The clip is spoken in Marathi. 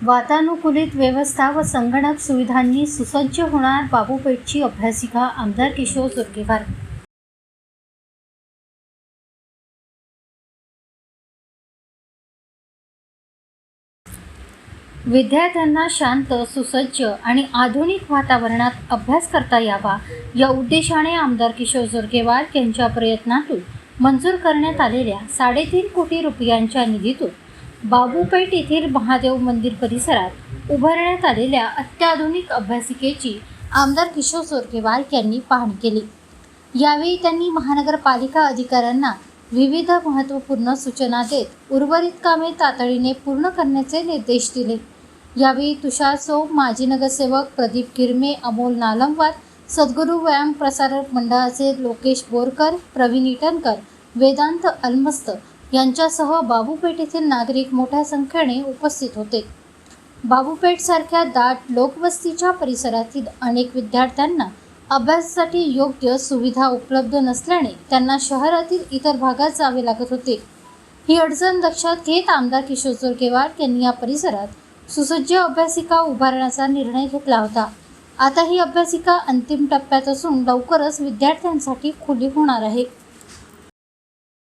वातानुकूलित व्यवस्था व संगणक सुविधांनी सुसज्ज होणार बाबूपेठची अभ्यासिका आमदार किशोर जोरगेवार। विद्यार्थ्यांना शांत, सुसज्ज आणि आधुनिक वातावरणात अभ्यास करता यावा या उद्देशाने आमदार किशोर जोरगेवार यांच्या प्रयत्नातून मंजूर करण्यात आलेल्या 3.5 कोटी रुपयांच्या निधीतून बाबूपेठ येथील महादेव मंदिर परिसरात उभारण्यात आलेल्या अत्याधुनिक अभ्यासिकेची आमदार किशोर जोरगेवार यांनी पाहणी केली। यावेळी त्यांनी महानगरपालिका अधिकाऱ्यांना विविध महत्त्वपूर्ण सूचना देत उर्वरित कामे तातडीने पूर्ण करण्याचे निर्देश दिले। यावेळी तुषार सोम, माजी नगरसेवक प्रदीप गिरमे, अमोल नालमवार, सद्गुरू व्यायाम प्रसारक मंडळाचे लोकेश बोरकर, प्रवीण इटनकर, वेदांत अलमस्त यांच्यासह बाबूपेठ येथील नागरिक मोठ्या संख्येने उपस्थित होते। बाबूपेठ सारख्या दाट लोकवस्तीच्या परिसरातील अनेक विद्यार्थ्यांना अभ्यासासाठी योग्य सुविधा उपलब्ध नसल्याने त्यांना शहरातील इतर भागात जावे लागत होते। ही अडचण लक्षात घेत आमदार किशोर जोरगेवार यांनी या परिसरात सुसज्ज अभ्यासिका उभारण्याचा निर्णय घेतला होता। आता ही अभ्यासिका अंतिम टप्प्यात असून लवकरच विद्यार्थ्यांसाठी खुली होणार आहे।